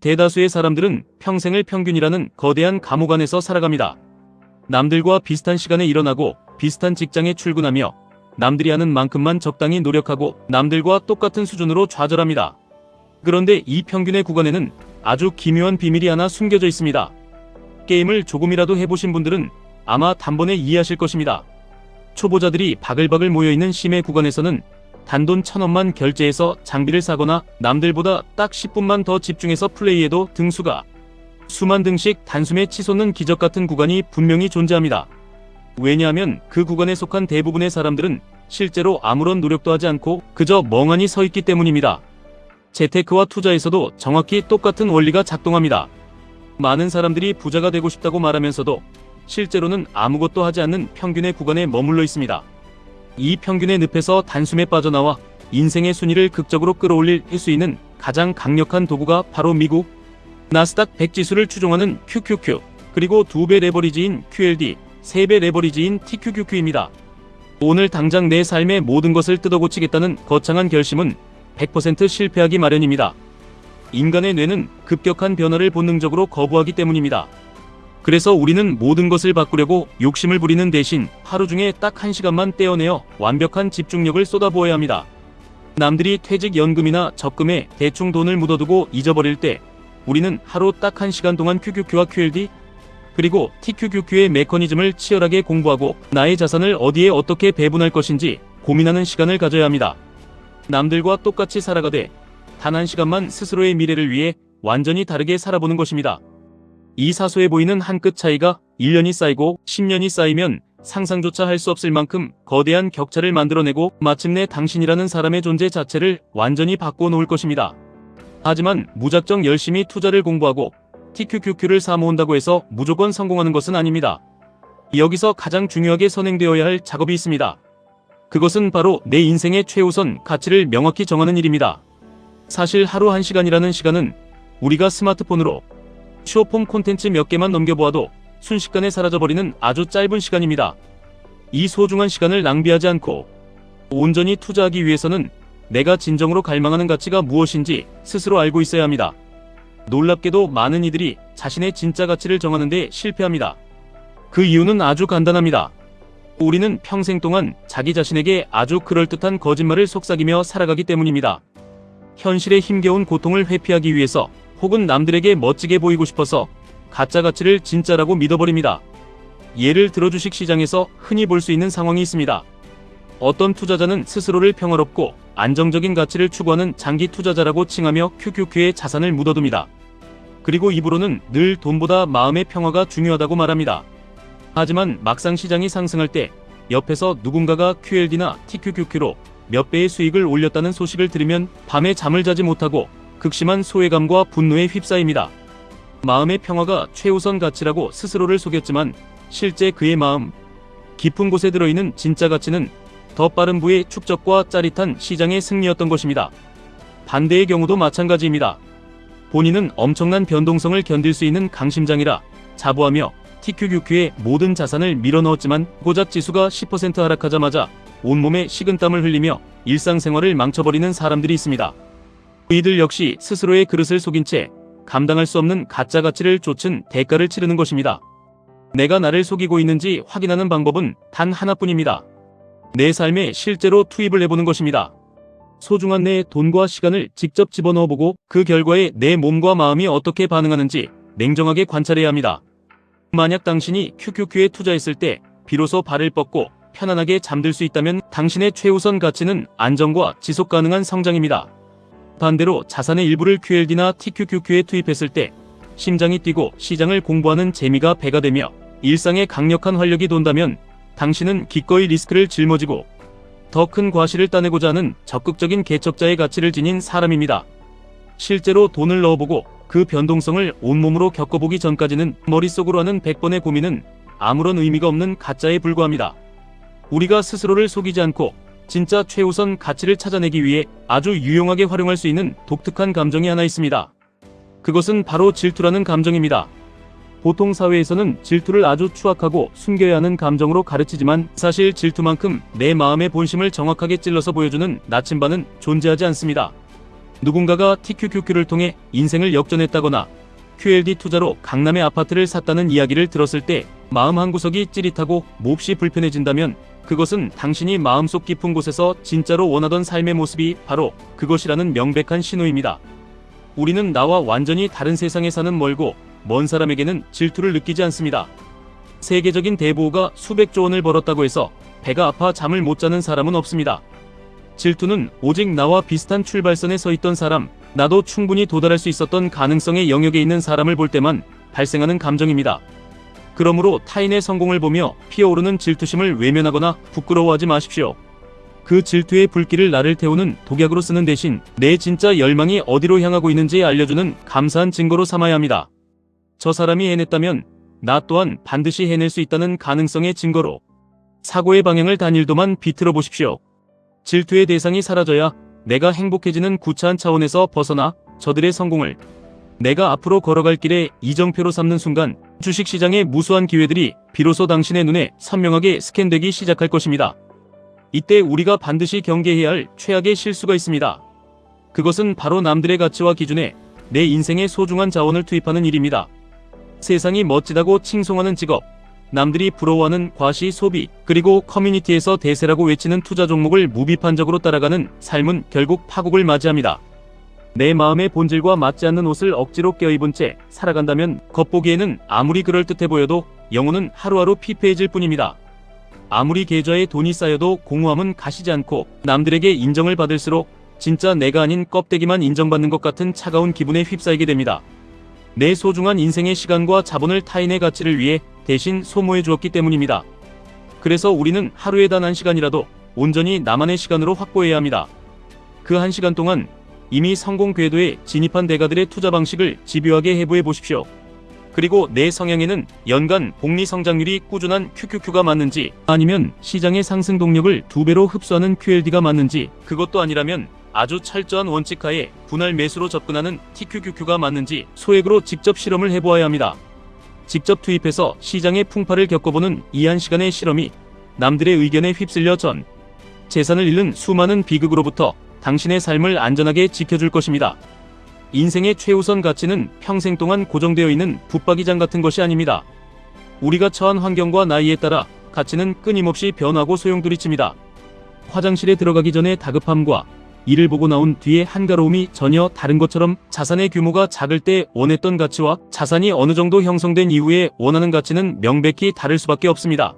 대다수의 사람들은 평생을 평균이라는 거대한 감옥 안에서 살아갑니다. 남들과 비슷한 시간에 일어나고 비슷한 직장에 출근하며 남들이 하는 만큼만 적당히 노력하고 남들과 똑같은 수준으로 좌절합니다. 그런데 이 평균의 구간에는 아주 기묘한 비밀이 하나 숨겨져 있습니다. 게임을 조금이라도 해보신 분들은 아마 단번에 이해하실 것입니다. 초보자들이 바글바글 모여있는 심해 구간에서는 단돈 1,000원만 결제해서 장비를 사거나 남들보다 딱 10분만 더 집중해서 플레이해도 등수가 수만 등씩 단숨에 치솟는 기적 같은 구간이 분명히 존재합니다. 왜냐하면 그 구간에 속한 대부분의 사람들은 실제로 아무런 노력도 하지 않고 그저 멍하니 서 있기 때문입니다. 재테크와 투자에서도 정확히 똑같은 원리가 작동합니다. 많은 사람들이 부자가 되고 싶다고 말하면서도 실제로는 아무것도 하지 않는 평균의 구간에 머물러 있습니다. 이 평균의 늪에서 단숨에 빠져나와 인생의 순위를 극적으로 끌어올릴 수 있는 가장 강력한 도구가 바로 미국 나스닥 100 지수를 추종하는 QQQ, 그리고 2배 레버리지인 QLD, 3배 레버리지인 TQQQ입니다. 오늘 당장 내 삶의 모든 것을 뜯어고치겠다는 거창한 결심은 100% 실패하기 마련입니다. 인간의 뇌는 급격한 변화를 본능적으로 거부하기 때문입니다. 그래서 우리는 모든 것을 바꾸려고 욕심을 부리는 대신 하루 중에 딱 1시간만 떼어내어 완벽한 집중력을 쏟아부어야 합니다. 남들이 퇴직연금이나 적금에 대충 돈을 묻어두고 잊어버릴 때 우리는 하루 딱 1시간 동안 QQQ와 QLD 그리고 TQQQ의 메커니즘을 치열하게 공부하고 나의 자산을 어디에 어떻게 배분할 것인지 고민하는 시간을 가져야 합니다. 남들과 똑같이 살아가되 단 1시간만 스스로의 미래를 위해 완전히 다르게 살아보는 것입니다. 이 사소해 보이는 한 끗 차이가 1년이 쌓이고 10년이 쌓이면 상상조차 할 수 없을 만큼 거대한 격차를 만들어내고 마침내 당신이라는 사람의 존재 자체를 완전히 바꾸어 놓을 것입니다. 하지만 무작정 열심히 투자를 공부하고 TQQQ를 사모은다고 해서 무조건 성공하는 것은 아닙니다. 여기서 가장 중요하게 선행되어야 할 작업이 있습니다. 그것은 바로 내 인생의 최우선 가치를 명확히 정하는 일입니다. 사실 하루 1시간이라는 시간은 우리가 스마트폰으로 쇼폼 콘텐츠 몇 개만 넘겨보아도 순식간에 사라져버리는 아주 짧은 시간입니다. 이 소중한 시간을 낭비하지 않고 온전히 투자하기 위해서는 내가 진정으로 갈망하는 가치가 무엇인지 스스로 알고 있어야 합니다. 놀랍게도 많은 이들이 자신의 진짜 가치를 정하는 데 실패합니다. 그 이유는 아주 간단합니다. 우리는 평생 동안 자기 자신에게 아주 그럴듯한 거짓말을 속삭이며 살아가기 때문입니다. 현실의 힘겨운 고통을 회피하기 위해서 혹은 남들에게 멋지게 보이고 싶어서 가짜 가치를 진짜라고 믿어버립니다. 예를 들어 주식시장에서 흔히 볼 수 있는 상황이 있습니다. 어떤 투자자는 스스로를 평화롭고 안정적인 가치를 추구하는 장기 투자자라고 칭하며 QQQ에 자산을 묻어둡니다. 그리고 입으로는 늘 돈보다 마음의 평화가 중요하다고 말합니다. 하지만 막상 시장이 상승할 때 옆에서 누군가가 QLD나 TQQQ로 몇 배의 수익을 올렸다는 소식을 들으면 밤에 잠을 자지 못하고 극심한 소외감과 분노에 휩싸입니다. 마음의 평화가 최우선 가치라고 스스로를 속였지만 실제 그의 마음 깊은 곳에 들어있는 진짜 가치는 더 빠른 부의 축적과 짜릿한 시장의 승리였던 것입니다. 반대의 경우도 마찬가지입니다. 본인은 엄청난 변동성을 견딜 수 있는 강심장이라 자부하며 TQQQ의 모든 자산을 밀어넣었지만 고작 지수가 10% 하락하자마자 온몸에 식은땀을 흘리며 일상생활을 망쳐버리는 사람들이 있습니다. 이들 역시 스스로의 그릇을 속인 채 감당할 수 없는 가짜 가치를 쫓은 대가를 치르는 것입니다. 내가 나를 속이고 있는지 확인하는 방법은 단 하나뿐입니다. 내 삶에 실제로 투입을 해보는 것입니다. 소중한 내 돈과 시간을 직접 집어넣어보고 그 결과에 내 몸과 마음이 어떻게 반응하는지 냉정하게 관찰해야 합니다. 만약 당신이 QQQ에 투자했을 때 비로소 발을 뻗고 편안하게 잠들 수 있다면 당신의 최우선 가치는 안정과 지속 가능한 성장입니다. 반대로 자산의 일부를 QLD나 TQQQ에 투입했을 때 심장이 뛰고 시장을 공부하는 재미가 배가 되며 일상에 강력한 활력이 돈다면 당신은 기꺼이 리스크를 짊어지고 더 큰 과실을 따내고자 하는 적극적인 개척자의 가치를 지닌 사람입니다. 실제로 돈을 넣어보고 그 변동성을 온몸으로 겪어보기 전까지는 머릿속으로 하는 100번의 고민은 아무런 의미가 없는 가짜에 불과합니다. 우리가 스스로를 속이지 않고 진짜 최우선 가치를 찾아내기 위해 아주 유용하게 활용할 수 있는 독특한 감정이 하나 있습니다. 그것은 바로 질투라는 감정입니다. 보통 사회에서는 질투를 아주 추악하고 숨겨야 하는 감정으로 가르치지만 사실 질투만큼 내 마음의 본심을 정확하게 찔러서 보여주는 나침반은 존재하지 않습니다. 누군가가 TQQQ를 통해 인생을 역전했다거나 QLD 투자로 강남의 아파트를 샀다는 이야기를 들었을 때 마음 한구석이 찌릿하고 몹시 불편해진다면 그것은 당신이 마음속 깊은 곳에서 진짜로 원하던 삶의 모습이 바로 그것이라는 명백한 신호입니다. 우리는 나와 완전히 다른 세상에 사는 멀고 먼 사람에게는 질투를 느끼지 않습니다. 세계적인 대부호가 수백조 원을 벌었다고 해서 배가 아파 잠을 못 자는 사람은 없습니다. 질투는 오직 나와 비슷한 출발선에 서 있던 사람, 나도 충분히 도달할 수 있었던 가능성의 영역에 있는 사람을 볼 때만 발생하는 감정입니다. 그러므로 타인의 성공을 보며 피어오르는 질투심을 외면하거나 부끄러워하지 마십시오. 그 질투의 불길을 나를 태우는 독약으로 쓰는 대신 내 진짜 열망이 어디로 향하고 있는지 알려주는 감사한 증거로 삼아야 합니다. 저 사람이 해냈다면 나 또한 반드시 해낼 수 있다는 가능성의 증거로 사고의 방향을 단일도만 비틀어 보십시오. 질투의 대상이 사라져야 내가 행복해지는 구차한 차원에서 벗어나 저들의 성공을 내가 앞으로 걸어갈 길에 이정표로 삼는 순간 주식시장의 무수한 기회들이 비로소 당신의 눈에 선명하게 스캔되기 시작할 것입니다. 이때 우리가 반드시 경계해야 할 최악의 실수가 있습니다. 그것은 바로 남들의 가치와 기준에 내 인생의 소중한 자원을 투입하는 일입니다. 세상이 멋지다고 칭송하는 직업, 남들이 부러워하는 과시 소비, 그리고 커뮤니티에서 대세라고 외치는 투자 종목을 무비판적으로 따라가는 삶은 결국 파국을 맞이합니다. 내 마음의 본질과 맞지 않는 옷을 억지로 껴입은 채 살아간다면 겉보기에는 아무리 그럴듯해 보여도 영혼은 하루하루 피폐해질 뿐입니다. 아무리 계좌에 돈이 쌓여도 공허함은 가시지 않고 남들에게 인정을 받을수록 진짜 내가 아닌 껍데기만 인정받는 것 같은 차가운 기분에 휩싸이게 됩니다. 내 소중한 인생의 시간과 자본을 타인의 가치를 위해 대신 소모해 주었기 때문입니다. 그래서 우리는 하루에 단 1시간이라도 온전히 나만의 시간으로 확보해야 합니다. 그 1시간 동안 이미 성공 궤도에 진입한 대가들의 투자 방식을 집요하게 해부해 보십시오. 그리고 내 성향에는 연간 복리 성장률이 꾸준한 QQQ가 맞는지, 아니면 시장의 상승 동력을 2배로 흡수하는 QLD가 맞는지, 그것도 아니라면 아주 철저한 원칙하에 분할 매수로 접근하는 TQQQ가 맞는지 소액으로 직접 실험을 해보아야 합니다. 직접 투입해서 시장의 풍파를 겪어보는 이 1시간의 실험이 남들의 의견에 휩쓸려 전 재산을 잃는 수많은 비극으로부터 당신의 삶을 안전하게 지켜줄 것입니다. 인생의 최우선 가치는 평생 동안 고정되어 있는 붙박이장 같은 것이 아닙니다. 우리가 처한 환경과 나이에 따라 가치는 끊임없이 변하고 소용돌이칩니다. 화장실에 들어가기 전에 다급함과 이를 보고 나온 뒤에 한가로움이 전혀 다른 것처럼 자산의 규모가 작을 때 원했던 가치와 자산이 어느 정도 형성된 이후에 원하는 가치는 명백히 다를 수밖에 없습니다.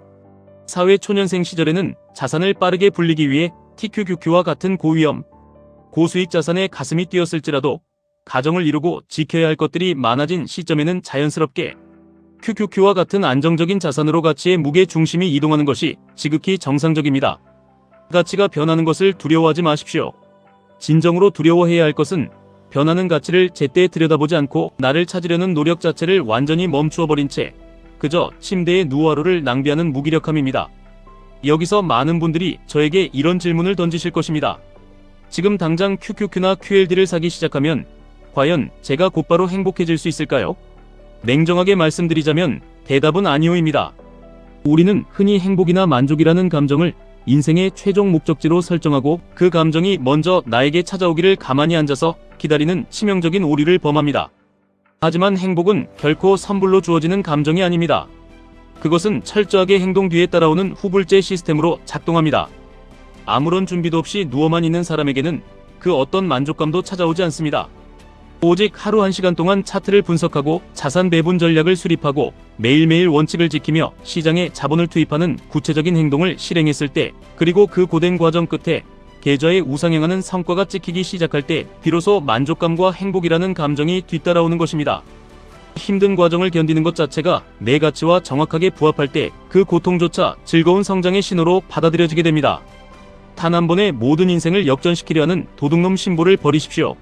사회 초년생 시절에는 자산을 빠르게 불리기 위해 TQQQ와 같은 고위험, 고수익 자산에 가슴이 뛰었을지라도 가정을 이루고 지켜야 할 것들이 많아진 시점에는 자연스럽게 QQQ와 같은 안정적인 자산으로 가치의 무게 중심이 이동하는 것이 지극히 정상적입니다. 가치가 변하는 것을 두려워하지 마십시오. 진정으로 두려워해야 할 것은 변하는 가치를 제때 들여다보지 않고 나를 찾으려는 노력 자체를 완전히 멈추어버린 채 그저 침대에 누워 하루를 낭비하는 무기력함입니다. 여기서 많은 분들이 저에게 이런 질문을 던지실 것입니다. 지금 당장 QQQ나 QLD를 사기 시작하면 과연 제가 곧바로 행복해질 수 있을까요? 냉정하게 말씀드리자면 대답은 아니오입니다. 우리는 흔히 행복이나 만족이라는 감정을 인생의 최종 목적지로 설정하고 그 감정이 먼저 나에게 찾아오기를 가만히 앉아서 기다리는 치명적인 오류를 범합니다. 하지만 행복은 결코 선불로 주어지는 감정이 아닙니다. 그것은 철저하게 행동 뒤에 따라오는 후불제 시스템으로 작동합니다. 아무런 준비도 없이 누워만 있는 사람에게는 그 어떤 만족감도 찾아오지 않습니다. 오직 하루 1시간 동안 차트를 분석하고 자산 배분 전략을 수립하고 매일매일 원칙을 지키며 시장에 자본을 투입하는 구체적인 행동을 실행했을 때, 그리고 그 고된 과정 끝에 계좌에 우상향하는 성과가 찍히기 시작할 때 비로소 만족감과 행복이라는 감정이 뒤따라오는 것입니다. 힘든 과정을 견디는 것 자체가 내 가치와 정확하게 부합할 때 그 고통조차 즐거운 성장의 신호로 받아들여지게 됩니다. 단 한 번에 모든 인생을 역전시키려 하는 도둑놈 심보를 버리십시오.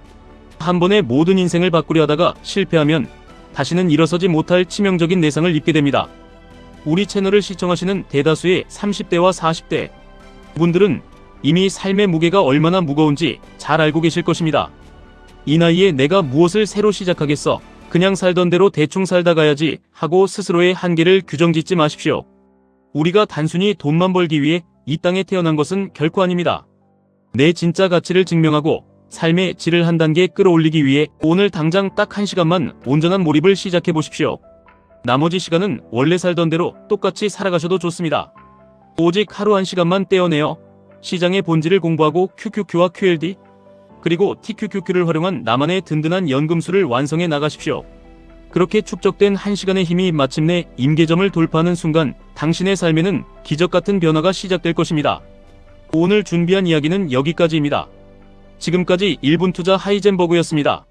한 번에 모든 인생을 바꾸려 하다가 실패하면 다시는 일어서지 못할 치명적인 내상을 입게 됩니다. 우리 채널을 시청하시는 대다수의 30대와 40대 분들은 이미 삶의 무게가 얼마나 무거운지 잘 알고 계실 것입니다. 이 나이에 내가 무엇을 새로 시작하겠어? 그냥 살던 대로 대충 살다 가야지 하고 스스로의 한계를 규정짓지 마십시오. 우리가 단순히 돈만 벌기 위해 이 땅에 태어난 것은 결코 아닙니다. 내 진짜 가치를 증명하고 삶의 질을 한 단계 끌어올리기 위해 오늘 당장 딱 1시간만 온전한 몰입을 시작해 보십시오. 나머지 시간은 원래 살던 대로 똑같이 살아가셔도 좋습니다. 오직 하루 1시간만 떼어내어 시장의 본질을 공부하고 QQQ와 QLD 그리고 TQQQ를 활용한 나만의 든든한 연금술을 완성해 나가십시오. 그렇게 축적된 1시간의 힘이 마침내 임계점을 돌파하는 순간 당신의 삶에는 기적 같은 변화가 시작될 것입니다. 오늘 준비한 이야기는 여기까지입니다. 지금까지 1분 투자 하이젠버그였습니다.